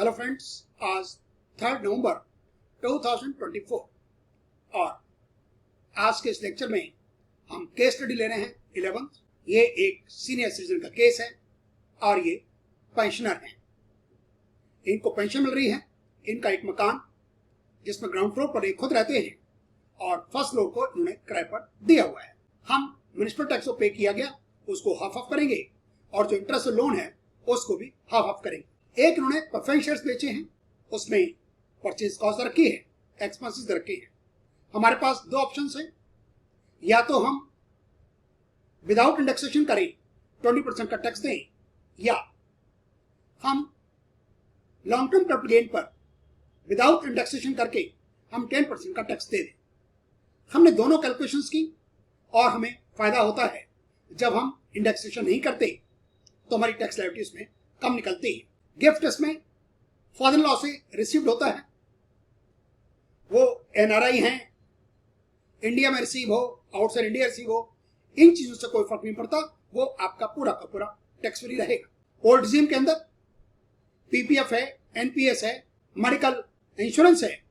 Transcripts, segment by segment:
Hello friends, आज 3 नवंबर 2024 और आज के इस लेक्चर में हम केस स्टडी ले रहे हैं 11th। ये एक सीनियर सिटीजन का केस है और ये पेंशनर हैं। इनको पेंशन मिल रही है। इनका एक मकान जिसमें ग्राउंड फ्लोर पर एक खुद रहते हैं और फर्स्ट फ्लोर को इन्होंने किराए पर दिया हुआ है। हम म्युनिसिपल टैक्स को पे किया गया उसको हाफ ऑफ करेंगे और जो इंटरेस्ट लोन है उसको भी हाफ ऑफ करेंगे। एक इन्होंने प्रेफरेंस शेयर्स बेचे हैं, उसमें परचेज कॉस्ट रखी है, एक्सपेंसेस रखे हैं। हमारे पास दो ऑप्शंस हैं, या तो हम विदाउट इंडेक्सेशन करें 20% का टैक्स दें, या हम लॉन्ग टर्म कैपिटल गेन पर विदाउट इंडेक्सेशन करके हम 10% का टैक्स दे दें। हमने दोनों कैलकुलेशंस की और हमें फायदा होता है जब हम इंडेक्सेशन नहीं करते तो हमारी टैक्स लायबिलिटी उसमें कम निकलती है। गिफ्ट इसमें फादर लॉ से रिसीव्ड होता है, वो एनआरआई हैं, इंडिया में रिसीव हो, आउटसाइड इंडिया रिसीव हो, इन चीजों से कोई फर्क नहीं पड़ता, वो आपका पूरा का पूरा टैक्स फ्री रहेगा। ओल्ड रिजीम के अंदर पीपीएफ है, एनपीएस है, मेडिकल इंश्योरेंस है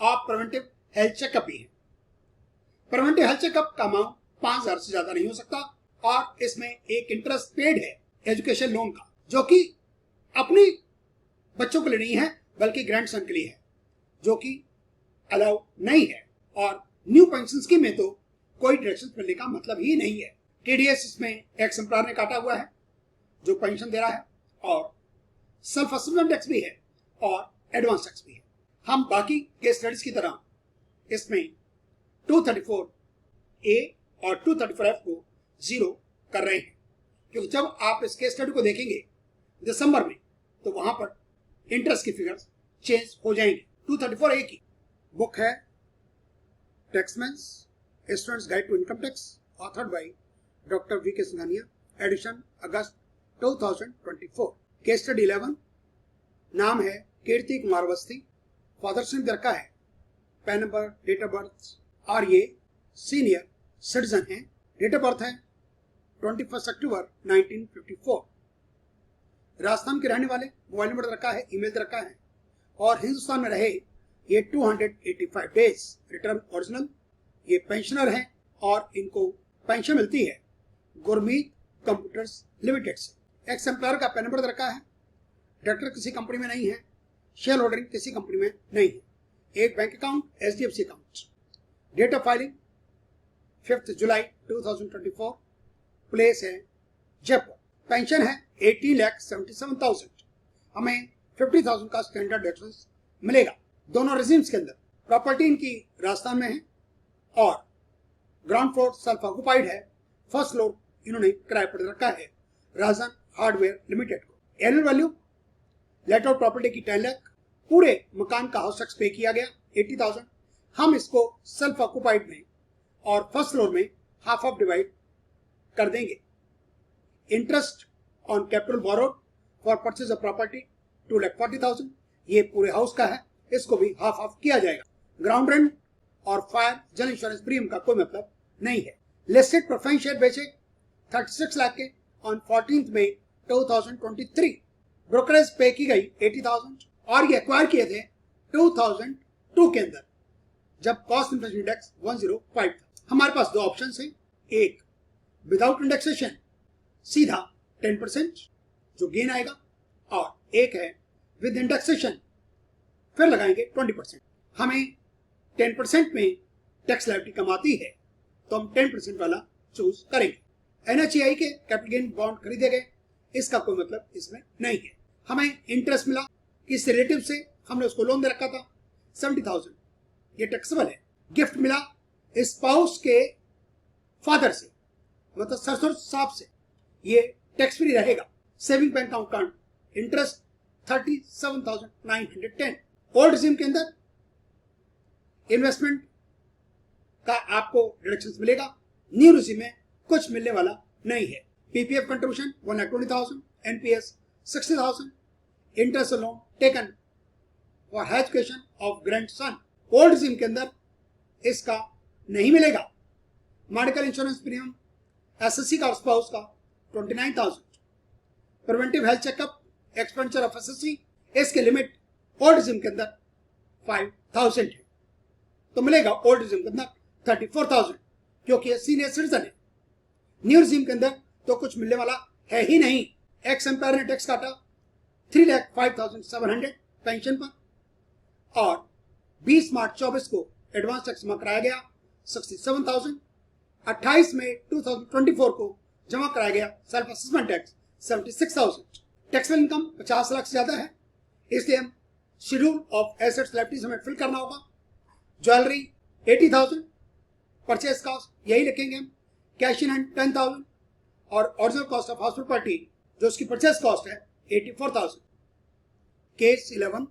और प्रिवेंटिव हेल्थ चेकअप भी है। प्रिवेंटिव हेल्थ चेकअप का अमाउंट 5,000 से ज्यादा नहीं हो सकता और इसमें एक इंटरेस्ट पेड है एजुकेशन लोन का, जो कि अपने बच्चों के लिए नहीं है बल्कि ग्रैंडसन के लिए है, जो कि अलाउ नहीं है। और न्यू पेंशन स्कीम में तो कोई डिडक्शन मिलने का मतलब ही नहीं है। टीडीएस इसमें एक एम्प्लॉयर ने काटा हुआ है जो पेंशन दे रहा है, और सेल्फ असेसमेंट टैक्स भी है और एडवांस टैक्स भी है। हम बाकी केस स्टडीज की तरह इसमें 234A और 234F को जीरो कर रहे हैं, क्योंकि जब आप इस केस स्टडी को देखेंगे दिसंबर में तो वहां पर इंटरेस्ट की फिगर्स चेंज हो जाएंगे। 234A की बुक है Taxmann's students guide to income tax, authored by doctor VK Singhania, edition अगस्त 2024। केस स्टडी 11, नाम है कीर्ति कुमार अवस्थी, फादर नेम रखा है, PAN number, date of birth, और ये सीनियर सिटीजन है। डेट ऑफ बर्थ है 21 अक्टूबर 1954। राजस्थान के रहने वाले, मोबाइल नंबर रखा है, ईमेल रखा है, और हिंदुस्तान में रहे ये 285 डेज रिटर्न ओरिजिनल। ये पेंशनर हैं और इनको पेंशन मिलती है गुरमीत कंप्यूटर्स लिमिटेड से। एक्स एम्प्लॉयर का पैन नंबर रखा है, डायरेक्टर किसी कंपनी में नहीं है, शेयर होल्डरिंग किसी कंपनी में नहीं है, एक bank account HDFC account. Date of filing 5 जुलाई 2024, प्लेस है जयपुर। पेंशन है 18,77,000। हमें 50,000 का स्टैंडर्ड डिडक्शन मिलेगा दोनों रेजिम्स के अंदर। प्रॉपर्टी इनकी राजस्थान में है और ग्राउंड फ्लोर सेल्फ ऑक्युपाइड है, फर्स्ट फ्लोर इन्होंने किराए पर रखा है राजन हार्डवेयर लिमिटेड को। Annual value late out property की 10 लाख, पूरे मकान का हाउस टैक्स पे किया गया 80,000। हम इसको सेल्फ ऑक्युपाइड में और फर्स्ट फ्लोर में हाफ ऑफ डिवाइड कर देंगे। Interest on capital borrowed for purchase of property 2,40,000, ये पूरे हाउस का है, इसको भी हाफ ऑफ किया जाएगा। ग्राउंड रेंट और फायर जल इंश्योरेंस प्रीमियम का कोई मतलब नहीं है। लिस्टेड प्रेफरेंस शेयर बेचे 36 लाख के ऑन 14 मई 2023। ब्रोकरेज पे की गई 80,000 और ये एक्वायर किए थे 2002 के अंदर जब कॉस्ट इन्फ्लेशन इंडेक्स 105 था। हमारे पास दो ऑप्शन हैं, एक विदाउट इंडेक्सेशन सीधा 10% जो गेन आएगा, और एक है विद इंडेक्सेशन फिर लगाएंगे 20%। हमें 10% में टैक्स लायबिलिटी कम आती है तो हम 10% वाला चूज करेंगे। एनएचएआई के कैपिटल गेन बॉन्ड खरीदे गए, इसका कोई मतलब इसमें नहीं है। हमें इंटरेस्ट मिला किसी रिलेटिव से, हमने उसको लोन दे रखा था 70,000, ये टैक्सेबल है। गिफ्ट मिला स्पाउस के फादर से, मतलब ससुर साहब से, ये टैक्स फ्री रहेगा। Saving bank account interest 37,910। Old regime के अंदर इन्वेस्टमेंट का आपको डिडक्शन मिलेगा, न्यू रिजीम में कुछ मिलने वाला नहीं है। PPF contribution 1,20,000, NPS 60,000, interest loan taken for education of grandson. Old regime के अंदर इसका नहीं मिलेगा। मेडिकल इंश्योरेंस प्रीमियम एसएससी का और स्पाउस का 29,000। Preventive health checkup expenditure of SSC, इसकी लिमिट ओल्ड रिजिम के अंदर 5000 है, तो मिलेगा ओल्ड रिजिम के अंदर 34,000 क्योंकि ये सीनियर सिटीजन है। न्यू रिजिम के अंदर तो कुछ मिलने वाला है ही नहीं। एक्स एम्पायर ने टैक्स काटा 3,05,700 पेंशन पर, और 20 मार्च 24 को एडवांस टैक्स जमा कराया गया 67,000। 28 मई 2024 को जमा कराया गया self assessment tax 76,000। Taxable income 50 lakh से ज्यादा है, इसलिए हम शेड्यूल ऑफ एसेट्स लायबिलिटीज हमें फिल करना होगा। ज्वेलरी 80,000, परचेज कॉस्ट यही लिखेंगे हम, कैश इन हैंड 10,000 और original cost of house property जो उसकी परचेज कॉस्ट है 84,000। Case 11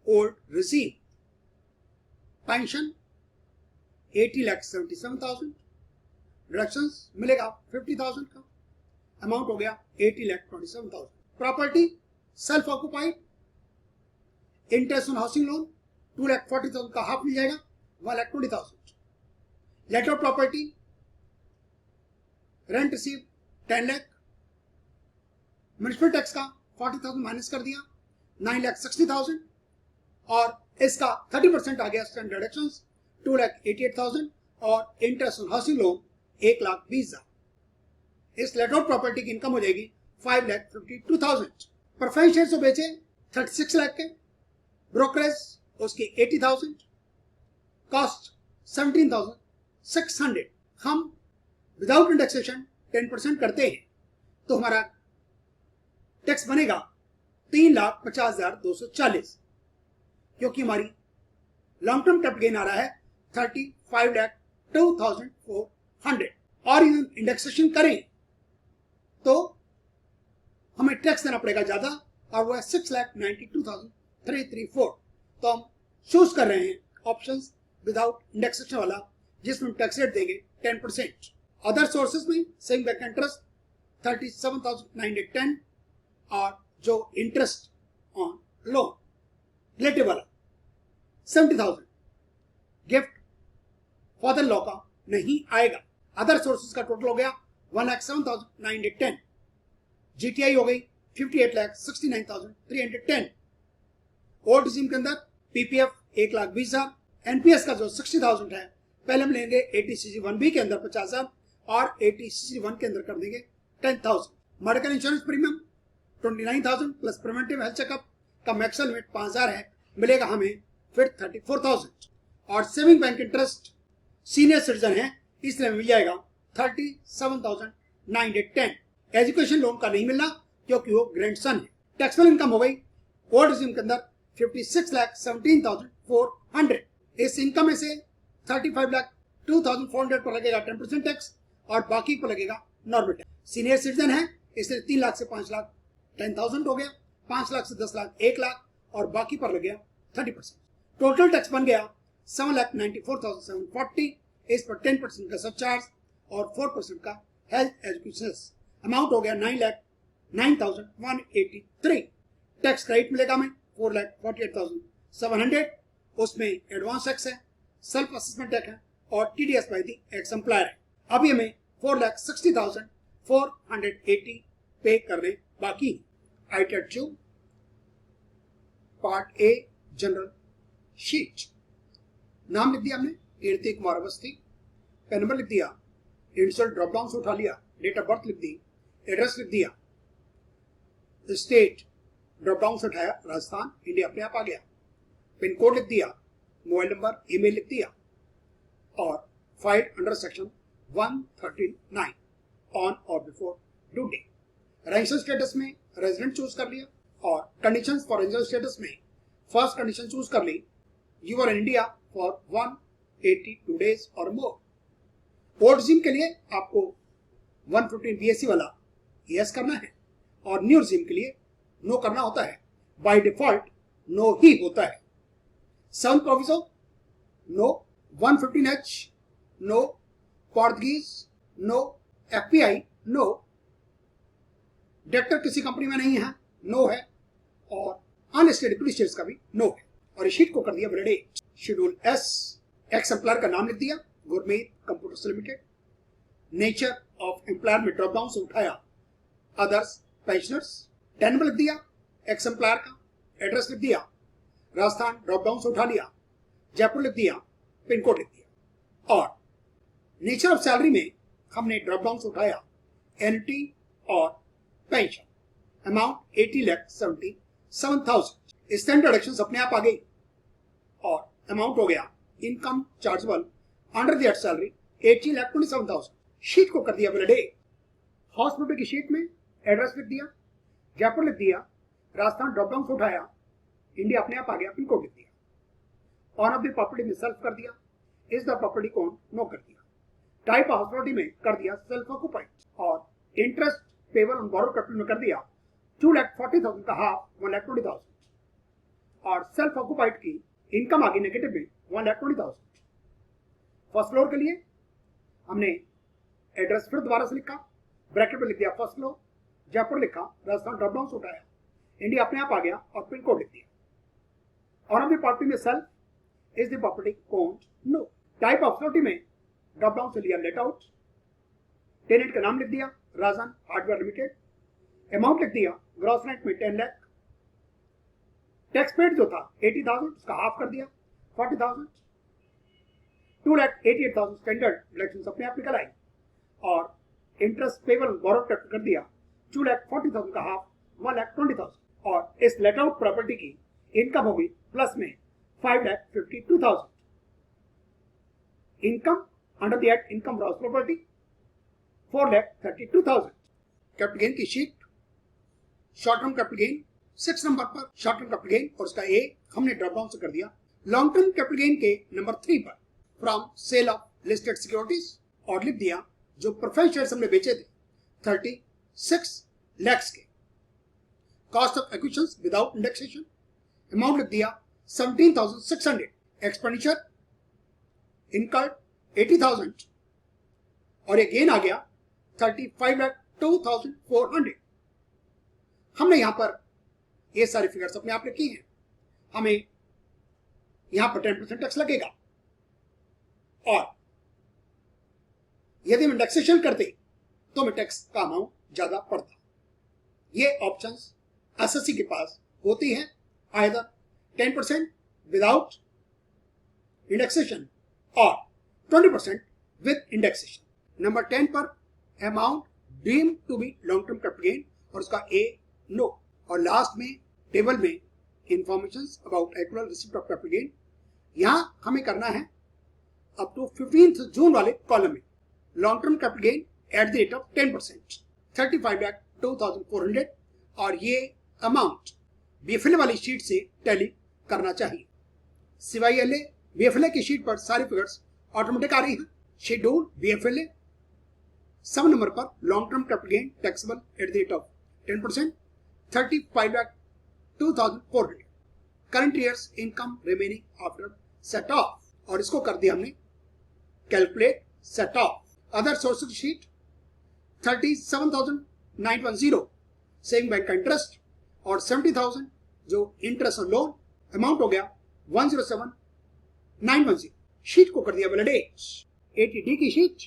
old receive pension 80,77,000, deductions मिलेगा 50,000 का, अमाउंट हो गया 80,27,000। Property self occupied, interest on housing loan 2,40,000 का हाफ मिल जाएगा 1,20,000। Letter of property rent receive 10 lakh, municipal tax का 40,000 माइनस कर दिया 9,60,000, और इसका 30% आ गया स्टैंडर्ड डिडक्शंस 2,88,000, और इंटरेस्ट ऑन हाउसिंग लोन 1,20,000। इस लेटर ऑफ प्रॉपर्टी की इनकम हो जाएगी 5,52,000। प्रेफरेंस शेयर्स बेचे 36 लाख के, ब्रोकरेज उसकी 80,000, कॉस्ट 17,600। हम विदाउट इंडेक्सेशन 10% करते हैं तो हमारा टैक्स बनेगा 3,50,240, क्योंकि हमारी लॉन्ग टर्म कैपिटल गेन आ रहा है 35,02,400, और इंडेक्सेशन करें तो हमें टैक्स देना पड़ेगा ज्यादा, और वो है 6,92,334। तो हम चूज कर रहे हैं ऑप्शन विदाउट इंडेक्सेशन वाला, जिसमें टैक्स रेट देंगे 10%। अदर सोर्सेज में सेविंग बैंक इंटरेस्ट 37,910, और जो इंटरेस्ट ऑन लोन रिलेटिव वाला 70,000, गिफ्ट फादर लॉ का नहीं आएगा। अदर सोर्सेज का टोटल हो गया 1,07,910, जीटीआई हो गई 58,69,310। ओल्ड रिजीम के अंदर पीपीएफ 1,20,000, एनपीएस का जो 60,000 है पहले हम लेंगे एटीसीसी1बी के अंदर 50,000 और एटीसीसी1 के अंदर कर देंगे 10,000। Medical insurance premium 29,000 plus preventive health checkup का मैक्सिमम लिमिट 5,000 है, मिलेगा हमें फिर 34,000। और saving bank interest senior citizen है इसलिए मिल जाएगा 37,910। एजुकेशन लोन का नहीं मिलना क्योंकि वो ग्रैंडसन है। टैक्सेबल इनकम हो गई ओल्ड रिजीम के अंदर 56,17,400। इस इनकम में से 35,02,400 पर लगेगा 10% टैक्स, और बाकी पर लगेगा नॉर्मल टैक्स। सीनियर सिटीजन है इसलिए 3 लाख से 5 लाख 10,000 हो गया, 5 लाख से 10 लाख 1 लाख, और बाकी पर लग गया 30%। टोटल टैक्स बन गया 7,94,740। इस पर 10% का सरचार्ज और 4% का हेल्थ एजुकेशन अमाउंट हो गया 9,09,183। टैक्स क्रेडिट मिलेगा हमें 4,48,700, उसमें एडवांस टैक्स है, सेल्फ असेसमेंट टैक्स है, और TDS by the x employer है। अभी हमें 4,60,480 पे करने बाकी। आइटेड 2 पार्ट ए जनरल शीट। नाम लिख दिया हमने कीर्ति कुमार अवस्थी, पेन नंबर लिख दिया, इंडिविजुअल ड्रॉप डाउन से उठा लिया, डेट ऑफ बर्थ लिख दी, एड्रेस लिख दिया, स्टेट ड्रॉप डाउन से उठाया राजस्थान, इंडिया अपने आप आ गया, पिन कोड लिख दिया, मोबाइल नंबर ईमेल लिख दिया, और फाइल अंडर सेक्शन 139 ऑन और before due date. Residential status में रेजिडेंट चूज कर लिया, और कंडीशंस फॉर रेजिडेंशियल स्टेटस में फर्स्ट कंडीशन चूज कर ली, you are in India for 182 days और मोर। ओल्ड रिजीम के लिए आपको 115 बीएससी वाला यस करना है, और न्यू रिजीम के लिए नो करना होता है। बाय डिफॉल्ट नो ही होता है। 7 proviso no, 115H no, Portuguese no, FPI no, director किसी कंपनी में नहीं है नो है, और अनस्टेटेड पुलिस शेयर्स का भी नो है। और इस शीट को कर दिया ब्रेडेड। शेड्यूल एस, एक्स एम्प्लॉयर का नाम लिख दिया, Gurmeet computers limited, nature of employer में ड्रॉप डाउन से उठाया अदर्स पेंशनर्स, 10 नंबर लिख दिया, एक्स एम्प्लॉयर का एड्रेस लिख दिया, राजस्थान ड्रॉप डाउन से उठा लिया, जयपुर लिख दिया, पिन कोड लिख दिया। और नेचर ऑफ सैलरी में हमने ड्रॉप डाउन से उठाया एनुटी और पेंशन, अमाउंट 80,77,000। स्टैंडर्ड डिडक्शंस अपने आप आ गई और अमाउंट हो गया income chargeable under the salary 80,27,000। Sheet को कर दिया वैलिड। हॉस्पिटल की शीट में एड्रेस लिख दिया, जयपुर लिख दिया, राजस्थान ड्रॉप डाउन से उठाया, इंडिया अपने आप आ गया, पिन कोड लिख दिया। ऑन ऑफ द प्रॉपर्टी में सेल्फ कर दिया, इज द प्रॉपर्टी कौन नो कर दिया। टाइप ऑफ हॉस्पिटलिटी में कर दिया सेल्फ ऑक्युपाइड और interest payable on borrowed capital में कर दिया 2,40,000 का हाफ 1,20,000 और सेल्फ ऑक्युपाइड की इनकम आ गई नेगेटिव में 1,20,000। फर्स्ट फ्लोर के लिए हमने एड्रेस फिर दोबारा से लिखा, ब्रैकेट में लिख दिया फर्स्ट फ्लोर, जयपुर लिखा, राजस्थान ड्रॉप डाउन से उठाया, इंडिया अपने आप आ गया और पिन कोड लिख दिया। और अभी प्रॉपर्टी में सेल्फ इज द प्रॉपर्टी कौन नो। टाइप ऑफ प्रॉपर्टी में ड्रॉप डाउन से लिया लेट आउट, टेनेंट का नाम लिख दिया राजन हार्डवेयर लिमिटेड, अमाउंट लिख दिया ग्रॉस रेंट में 10 लाख, टैक्स पेड जो था 80,000 उसका हाफ कर दिया 40,000, 2,88,000 स्टैंडर्ड डिडक्शन अपने आप निकल आई और इंटरेस्ट पेबल बोरोड कर दिया 2,40,000 का हाफ 1,20,000 और इस लेट आउट प्रॉपर्टी की इनकम होगी प्लस में 5,52,000। Income under the act income gross property 4,32,000। Capital gain की sheet, short term capital gain 6 number पर शॉर्ट टर्म कैपिटल गेन और उसका ए हमने ड्रॉप डाउन से कर दिया। लॉन्ग टर्म कैपिटल गेन के नंबर 3 पर from sale of listed securities और लिख दिया जो प्रेफरेंस शेयर्स हमने बेचे थे 36 lakhs के, cost of acquisition without indexation, amount लिख दिया 17,600, एक्सपेंडिचर इनकर्ड 80,000 और ये गेन आ गया 35,02,400। हमने यहां पर ये सारी फिगर्स अपने आप लिखी हैं। हमें यहां पर 10% टैक्स लगेगा और यदि हम इंडेक्सेशन करते तो हमें टैक्स का अमाउंट ज्यादा पड़ता। ये ऑप्शंस एसएससी के पास होती हैं, आइदर 10% विदाउट इंडेक्सेशन और 20% विद इंडेक्सेशन। नंबर 10 पर amount deemed to be long term capital gain और उसका ए नो और लास्ट में टेबल में information about actual receipt of capital gain. यहां हमें करना है अप टू 15 जून वाले कॉलम में long term capital gain at the rate of 10% 35,02,400 और ये अमाउंट बीएफएलए वाली शीट से टैली करना चाहिए। सीवाईएलए बीएफएलए की शीट पर सारी फिगर्स ऑटोमेटिक आ रही हैं। शेड्यूल बीएफएलए सब नंबर पर long term capital gain taxable at the rate of 10% 35,02,400 current years income remaining after set of और इसको कर दिया हमने calculate set of. Other sources sheet 37,910 saving bank का इंटरेस्ट और 70,000 जो इंटरेस्ट ऑन लोन, अमाउंट हो गया 107,910। शीट को कर दिया वैलिड। 80D की शीट,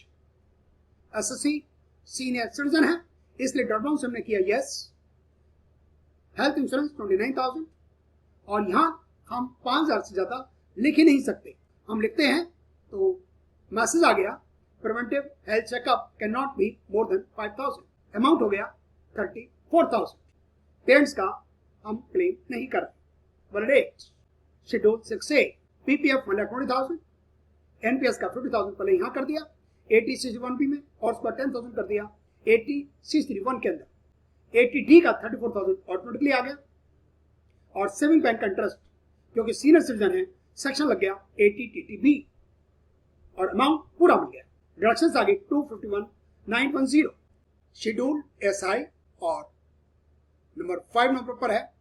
एसएससी सीनियर सिटीजन है इसलिए ड्रॉप डाउन से हमने किया यस। हेल्थ इंश्योरेंस 29,000 और यहां हम 5,000 से ज्यादा लिख ही नहीं सकते, हम लिखते हैं तो मैसेज आ गया preventive health checkup can not be more than 5,000। Amount हो गया 34,000। पेरेंट्स का हम क्लेम नहीं कर रहे। Valid. Schedule 6A PPF 1,20,000, NPS का 50,000 पहले यहां कर दिया 80C1B में और उसका 10,000 कर दिया 80C1 के अंदर। 80D का 34,000 ऑटोमेटिकली आ गया और सेविंग बैंक का इंटरेस्ट क्योंकि सीनियर सिटीजन है सेक्शन लग गया 80TTB और अमाउंट पूरा बन गया। डिडक्शंस आ गई 251,910। शेड्यूल एसआई और नंबर 5 नंबर पर है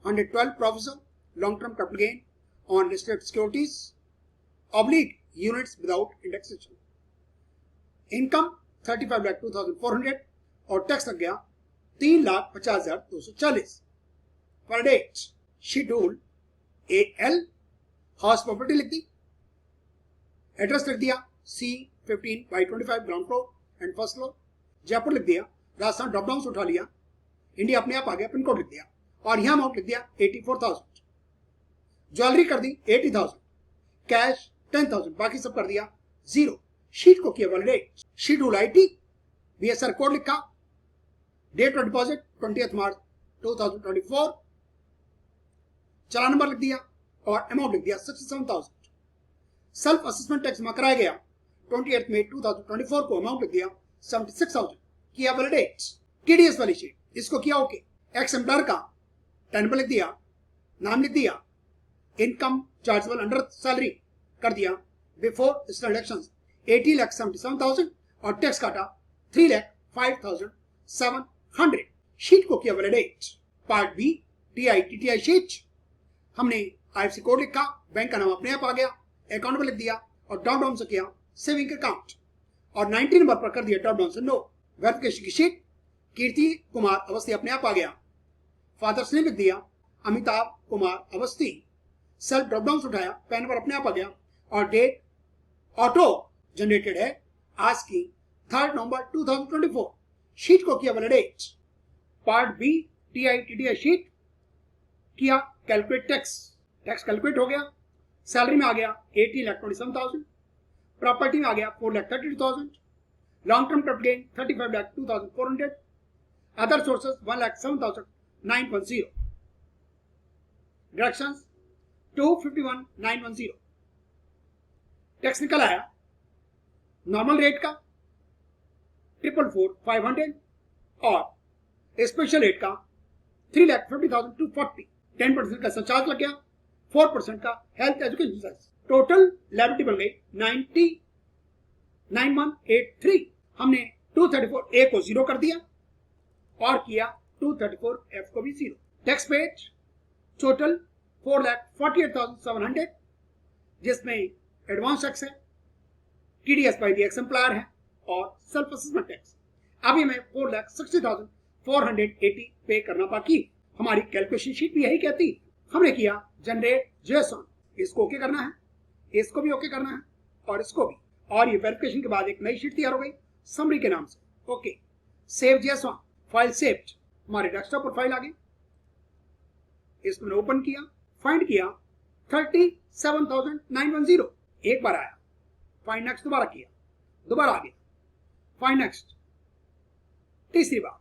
112 provision long term capital gain on listed securities oblique units without indexation. Income 35,02,400 और टैक्स लग गया 3,50,240 पर date. Schedule AL house property लिख दी, एड्रेस लिख दिया C15/25 ground floor and first floor, Jaipur लिख दिया, राजस्थान ड्रॉप डाउन से उठा लिया, इंडिया अपने आप आ गया, पिन कोड लिख दिया और यहां अमाउंट लिख दिया 84,000। ज्वेलरी कर दी 80,000, कैश 10,000, बाकी सब कर दिया 0। शीट को किया validate. Sheet rule IT BSR code लिखा, डेट ऑफ डिपॉजिट 20 मार्च 2024, चलान नंबर लिख दिया और अमाउंट लिख दिया 67,000। सेल्फ असेसमेंट टैक्स जमा कराया गया 28 मई 2024 को, अमाउंट लिख दिया 76,000, किया वैलिडेट। TDS वाली शीट, इसको किया ओके। एक्स एम्प्लॉयर का टेनेबल लिख दिया, नाम लिख दिया, इनकम चार्जेबल अंडर सैलरी कर दिया, बिफोर डिडक्शंस 80,77,000 और टैक्स काटा 3,05,700। शीट को किया validate. Part B TITTI sheet, हमने IFSC कोड लिखा, बैंक का नाम अपने आप आ गया, अकाउंट में लिख दिया और ड्रॉप डाउन से किया सेविंग अकाउंट और 90 नंबर पर कर दिया ड्रॉप डाउन से नो। वेरिफिकेशन की शीट, कीर्ति कुमार अवस्थी अपने आप आ गया, फादर्स ने लिख दिया Amitabh Kumar Awasthi, self drop down से उठाया, पैन नंबर अपने आप आ गया और डेट ऑटो जनरेटेड है आज की 3 नवंबर 2024। शीट को किया validate. Part B TITTI sheet, किया कैलकुलेट टैक्स, टैक्स कैलकुलेट हो गया। सैलरी में आ गया 80,27,000, प्रॉपर्टी में आ गया 4,32,000, long term capital gain 35,02,400, other sources 1,07,910, deductions 251,910। Tax निकल आया नॉर्मल रेट का 444,500 और स्पेशल रेट का 3,50,240। 10% का सरचार्ज लग गया, 4% का health education cess. Total liability बन गई 90,9183। हमने 234A को 0 कर दिया और किया 234F को भी 0। टैक्स पेड टोटल 4,48,700, जिसमें एडवांस टैक्स है, TDS by the x employer है और सेल्फ असेसमेंट टैक्स। अभी हमें 4,60,480 पे करना बाकी। हमारी कैलकुलेशन शीट भी यही कहती। हमने किया जनरेट JSON, इसको ओके करना है, इसको भी ओके करना है और इसको भी, और ये वेरिफिकेशन के बाद एक नई शीट तैयार हो गई समरी के नाम से। Okay, save JSON, file saved, हमारे डेस्कटॉप पर फाइल आ गई, इसको मैंने ओपन किया, फाइंड किया 37,910, एक बार आया, फाइंड नेक्स्ट दोबारा किया, दोबारा आ गया, फाइंड नेक्स्ट तीसरी बार,